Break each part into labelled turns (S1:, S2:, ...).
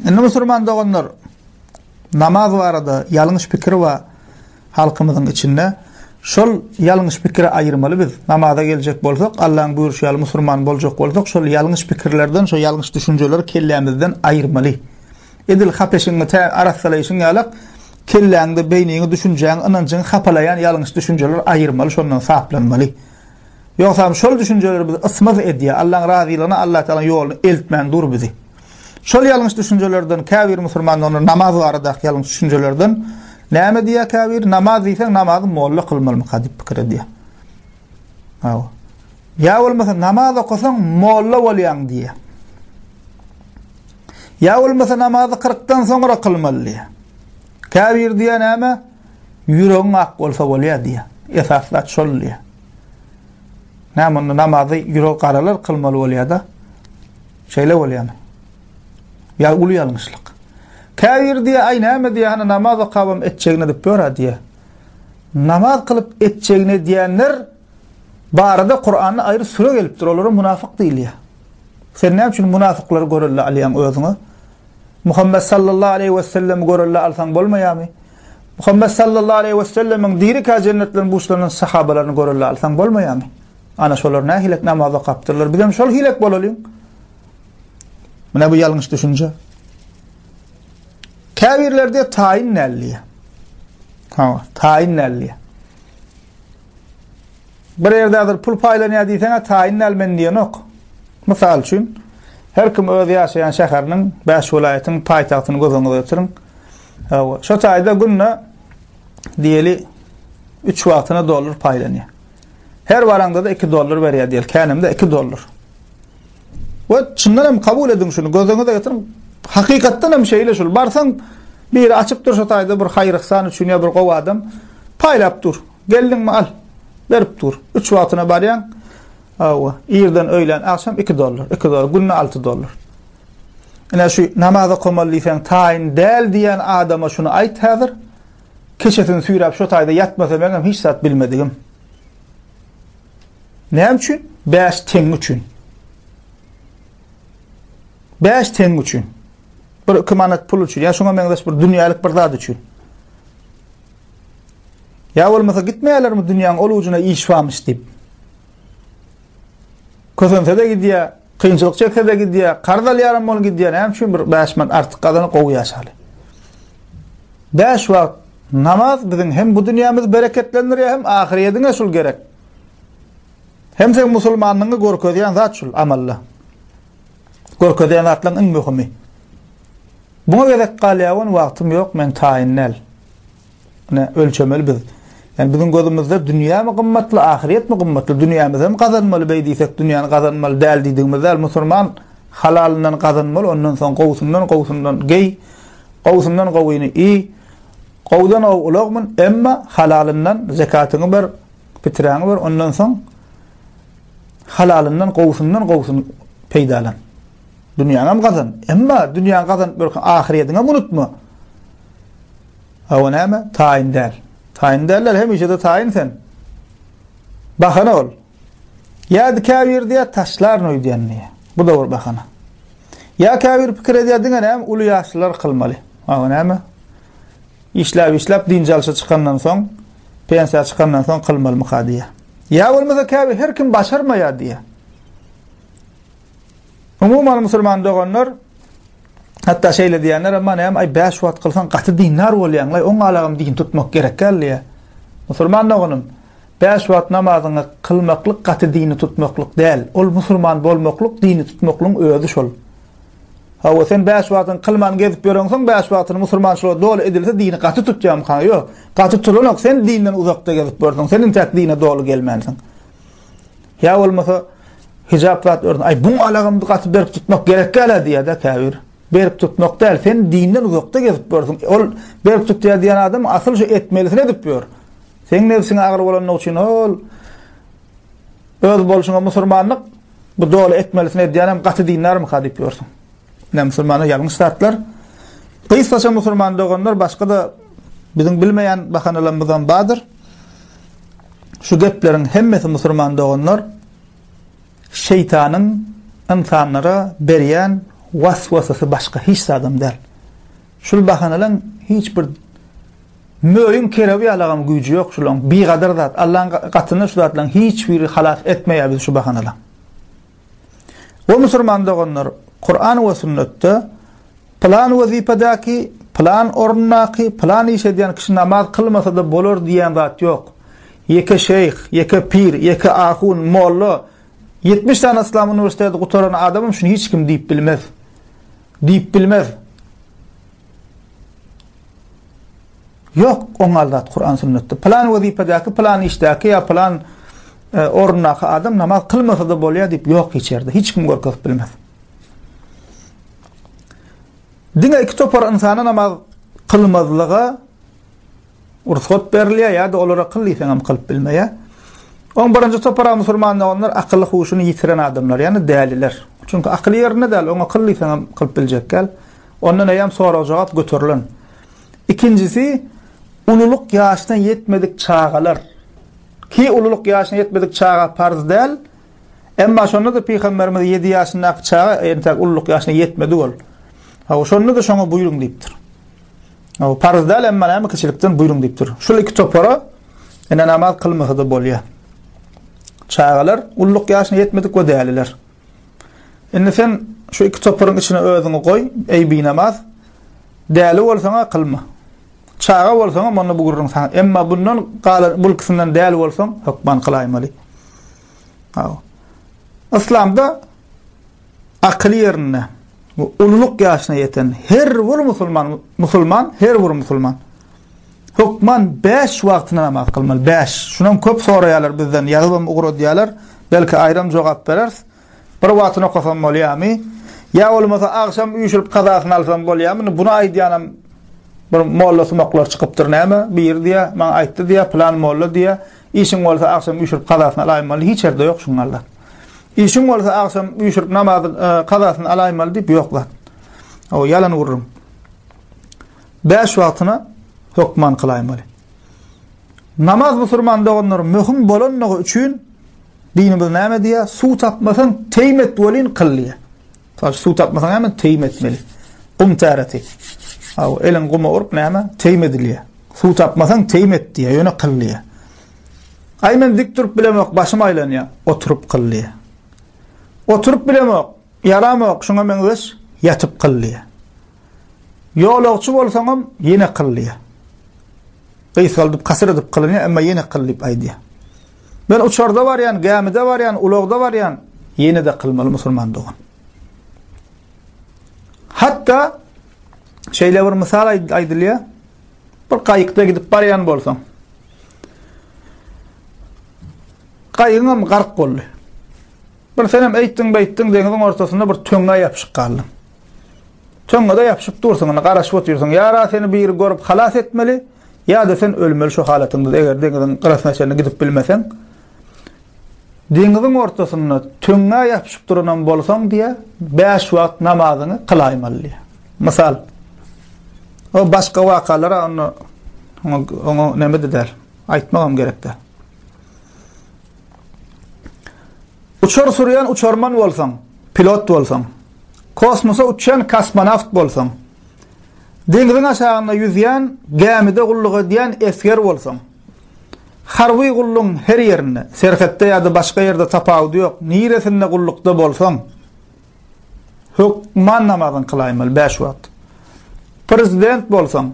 S1: Indi musulman doganlar namaz barada ýalňyş pikir we halkymyzyň içinde şol ýalňyş pikiri aýyrmaly biz. Namaza geljek bolsak, Allahyň buýruşy ýaly musulman boljak bolsak, şol ýalňyş pikirlerden, şol ýalňyş düşünjeleri kellämizden aýyrmaly. Edil hapeşiňi arasalaýyşyň ýalak kelläňde beýniňi düşünjäň, ynanjyň hapalaýan ýalňyş düşünjeler aýyrmaly, şondan saplanmaly. Ýoksa şol düşünjeleri biz ysmaz edýär. Allahyň razylygyna, Allah taala ýoluny eltmän dur bizi. Şol ýalňyş düşünjelerden käbir musulmanlaryň namaz barada ýalňyş düşünjelerden näme diýär käbir? Namaz diýsen namazy molla kılmaly hadip pikir diýär. Hawa. Ya bolmasa namaz okusaň molla bolýaň diýär. Ya bolmasa namazy 40-dan soňra kılmaly. Käbir diýär näme? Ýüregiň ak bolsa bolýar diýär. Esaslat şol diýär. Näme namazy ýüreg garalar kılmaly bolýar da. Şeýle bolýarmy? Ya ulu ýalňyşlyk. Käbir diýär, ay näme diýär, hani namaz okabam etjegine dip böra diýär. Namaz kılıp etjegine diýenler barada Kur'an'da ayrı sure gelipdir. Olary munafyk diýilýär. Sen näme üçin munafyklary görürler alýan özüňi? Muhammed sallallahu aleyhi ve sellem görürler alsaň bolmaýarmy? Muhammed sallallahu aleyhi ve sellem'in diri ka cennetlerin buçlarynyň sahabalaryny görürler alsaň bolmaýarmy? Ana şolar näme hilek namaz okapdyrlar? Bizem şol hilek bolalyň. Mene bu ýalňyş düşünje. Käbirlerde taýin näliýär. Ha, taýin näliýär. Bir ýerde pul paýlanýar diýsen, taýin nälmen diýen ok. Mysal üçin, her kim öz ýaşaýan şäheriniň, beş welaýatyň paýtagtyny gözüňizde tutun. Hawa, şo taýda günne diýeli 3 wagtyna dollar paýlanýar. Her waraňda da 2 dollar berýär diýil. Känimde 2 dollar. Ve çınlarım kabul edin şunu, gözüňizde getirin. Hakikatdan hem şeyle şul. Barsan bir açıp dur şatayda bir hayır ihsan üçün ya bir gowa adam paýlap dur. Geldin mi al. Berip dur. 3 wagtyna barýan. Awa. Ýerden öýlen akşam 2 dollar. 2 dollar. Günne 6 dollar. Ene şu namaza gomaly diýsen taýin däl diýen adama şunu aýt häzir. Keşetin süýräp şatayda ýatmasa ben hiç sat bilmedigim. Näme üçin? 5 teň üçin. 5 teň üçin. Bir kımanat pul üçin. Ya şoňa meňdeş bir dünýälik bir zat üçin. Ya bolmasa gitmeýärlermi dünýäň oluwjuna işfamış diýip. Kösense de gidýär, kynçylyk çekse de gidýär, kardalýaram bol gidýär. Näme üçin bir 5 man artyk gadany gowy ýaşaly. 5 wagt namaz biziň hem bu dünýämiz bereketlendirýär, hem ahiretiňe şol gerek. Hem sen musulmanlygyny görkezýän zat şol amalla. Görkezýän zatlaryň iň möhimi. Buna gerek galýawan wagtym ýok, men taýinnel. Ne ölçemeli biz. Yani bizim gözümizde dünýä mi gymmatly, ahiret mi gymmatly? Dünýämiz hem gazanmaly beýdiýsek, dünýäni gazanmaly däl diýdiňizde musulman halalyndan gazanmaly, ondan soň gowsundan gey, gowsundan gowyny i, gowdan ulagmyn, emma halalyndan zakatyny ber, piträňi ber, ondan soň halalyndan gowsun peýdalan. Dünýäňem gazan. Emma dünýäň gazan berken ahiretiňe unutma. Hawa näme? Taýin däl. Taýin däller hemişe de taýin sen. Bahana ol. Ýa-da käbir diýär taşlar noýdýanny. Bu da bir bahana. Ya käbir pikir edýärdiňe näme? Uly ýaşlylar kılmaly. Hawa näme? İşläp dinjalşa çykandan soň, pensiýa çykandan soň kılmaly mukadiýa. Ya bolmasa käbir her kim başarmaýar diýär. Umuman musulman doganlar hatta şeýle diýenler amma näme ay 5 wagt kılsan gaty dinar bolýan, oň alagym din tutmak gerek gelýär. Musulman doganym 5 wagt namazyny kılmaklyk gaty dini tutmaklyk däl. Ol musulman bolmaklyk dini tutmaklyň özü şol. Hawa sen 5 wagtyny kılman gezip ýöreňsiň 5 wagtyny musulmançylyk dol edilse dini gaty tutjam kan ýok. Gaty tutulanok sen dinden uzakda gezip ýördiň. Senin tek dine dolu gelmänsiň. Ya bolmasa hijab wat ördün. Ay bu alagymdy gaty berip tutmak gerek gelä diýär da käbir. Berip tutmak däl, sen dinden uzakda gezip ýördiň. Ol berip tutýar diýen adam asyl şu etmelisine edip ýör. Sen nefsine agyr bolan üçin ol öz bolşuňa musulmanlyk bu dolu etmelisine diýenem gaty dinler mi hadip ýörsiň. Ne musulmana ýalňyş şartlar. Kıysaça musulman doganlar başga da biziň bilmeýän bahanalarymyzdan badyr. Şu gepleriň hemmesi musulman doganlar şeytanyň insanlara berýän vasvasası başka hiç adam değil. Şul bahanalan hiç bir möýün kerebi alagam güýji ýok şulaň. Bir gadar zat Allahyň gatyny şu zatlaň hiç bir halas etmeýär şu bahanalan. O musulmanda gonlar Kur'an we sünnetde plan wazifadaki, plan ornaki, plan iş edýän kişi namaz kılmasa da bolar diýen zat ýok. Yeke şeyh, yeke pir, yeke ahun, molla 70 tane İslam üniversitede gutaran adamım şunu hiç kim diýip bilmez. Diýip bilmez. Yok onlardat Kur'an sünnetde. Plan vazifadaki, plan işdaki ya plan ornaki adam namaz kılmasa da bolýar diýip yok içerde. Hiç kim gorkak bilmez. Dine iki topar insana namaz kılmazlığa ruhsat berilýär ya da olara kılýsan kılıp bilmeýär. 11-nji topara musulmanlar onlar akılly huşuny yitiren adamlar, yani däliler. Çünkü akly ýerine däl, oňa kılýsan kılıp biljekkel. Ondan aýam soraw jogap göterilen. İkincisi, ululuk ýaşyna yetmedik çağalar. Ki ululuk ýaşyna yetmedik çağa farz däl. Emma şonda da Peygamberimiz 7 ýaşyndaky çağa entek ululuk ýaşyna yetmedi ol. Ha şonda da şoňa buýrun diýipdir. Ha farz däl emma näme kişilikden buýrun diýipdir. Şol iki topara ene namaz kılmasa da bolýar. Çağalar ululuk ýaşyna yetmedik we däliler. Indi sen şu iki toparyň içine özüňi goý, eýbi namaz däli bolsaňa kılma. Çağa bolsaňa manda bugurryň sana. Emma bundan bul kısmından däli bolsaň hukman kılaýmaly. Ha. İslamda akly ýerine ululuk ýaşyna yeten her bir musulman hukman 5 wagtyna namaz kılmaly. 5. Şundan köp soraýarlar bizden, ýazyp ugry diýerler. Belki aýram jogap berers. Bir wagtyna okasam bolýarmy? Ya olmasa akşam üýşürip kazasyny alsam bolýarmy? Buna aýdýanam bir molla sumaqlar çykypdyr näme? Bir diýä, men aýtdy diýä, plan molla diýä. İşiň bolsa akşam üýşürip kazasyny alaýmaly, hiç ýerde ýok şunlardan. İşiň bolsa akşam üýşürip namaz kazasyny alaýmaly diýip ýoklar. O yalan urrum. 5 wagtyna hukman kılaýmaly. Namaz musulmanda onlar möhüm bolanlygy üçin dinimiz näme diýär? Suw tapmasaň teýmet bolyn kılýar. Suw tapmasaň hemen teýmetmeli. Qum tarati. Aw elin quma urup näme? Teýmedilýär. Suw tapmasaň teýmet diýär, ýöne kılýar. Aýmen dik turup bilemek başym aýlanýar, oturup kılýar. Oturup bilemek yaramak, şoňa meňzeş ýatyp kılýar. Ýolagçy bolsaňam ýene kılýar. Gysgaldyp kasır edip kılınýar, emma ýene kılıp aýdýar. Ben uçarda barýan, gämide barýan, ulagda barýan, ýene de kılmaly musulman dogan. Hatta şeýle bir misal aýdylýar. Bir gaýykda gidip barýan bolsaň. Gaýyňam gark boldy. Bir senem eýtdiň deňiziň ortasynda bir töňe ýapyşyp galdy. Töňe de ýapyşyp dursaň, garaşyp otursaň, ýara seni bir görüp halas etmeli, ýa-da sen ölmeli şu halatynda. Eger deňiziň garaşyna gidip bilmeseň, deňiziň ortasynda töňe ýapyşyp duran bolsaň diýe 5 wagt namazyny kılaýmaly. Misal, o başga wakalara onu näme dediler? Aýtmagam gerekdi. Uçar suryan uçarman bolsaň, pilot bolsaň, kosmosa uçan kosmonavt bolsaň, deňiziň aşagynda ýüzýän, gemide gulluk edýän esker bolsaň, harwy gulluk her ýerine, serhetde ýa-da başga ýerde tapawdy ýok, niresinde gullukda bolsaň, hukman namazyny kılaýmaly 5 wagt. Prezident bolsaň,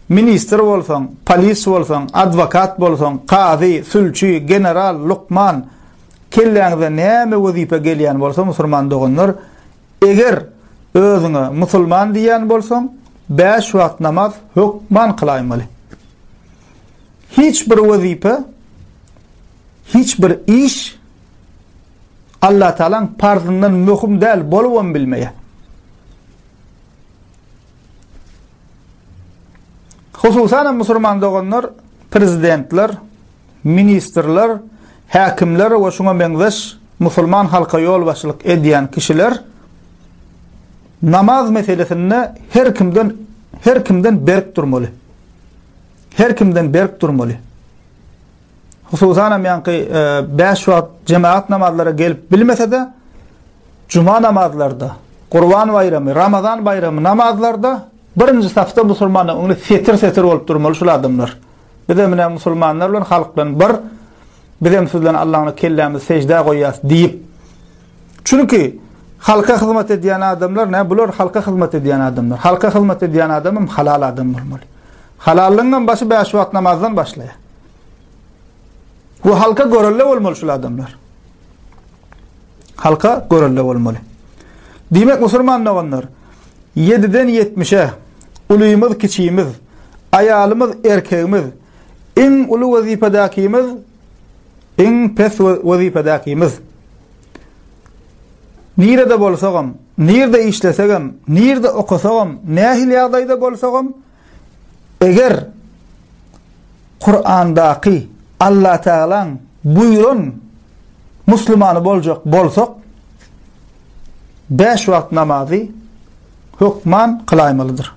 S1: minister bolsaň, polis bolsaň, advokat bolsaň, qady, sülçi, general, lukman, kelläňde näme wazifa gelýän bolsa musulman doganlar, eger özüňe musulman diýen bolsaň 5 wagt namaz hukman kılaýmaly. Hiç bir wazifa, hiç bir iş Allah Taala'nın parzyndan möhüm däl bolwam bilmeýär. Hususan musulman doganlar, prezidentler, ministrler, hakimler we şoňa meňzeş musulman halka ýol başlyk edýän kişiler namaz meselesinde her kimden berk durmaly. Her kimden berk durmaly. Hususan ýa-ni 5 wagt cemaat namazlara gelip bilmese de cuma namazlarda, Qurban bayramy, Ramazan bayramy namazlarda birinji safda musulmanlar onu setir bolup durmaly şol adamlar. Bize bilen musulmanlar bilen halk bilen bizim sizden Allah'ın kellämiz secde goýýas diýip. Çünkü halka hizmet edýän adamlar ne? Bular halka hizmet edýän adamlar. Halka hizmet edýän adamym halal adam bolmaly. Halallygyň başı 5 wagt namazdan başlaýar. Bu halka görelle bolmaly şol adamlar. Halka görelle bolmaly. Diýmek musulmanlar 7'den 70'e uluyumuz, kiçiyimiz, ayalımız, erkeğimiz, en ulu vazifedakimiz, en pes vazifedakimiz. Nirede bolsagam, nirede işlesegem, nirede okusagam, nähil ýagdaýda bolsagam, eger Kur'andaky Allah Taalaň buyurun musulmany boljak bolsak 5 wagt namazy hukman kılaymalıdır.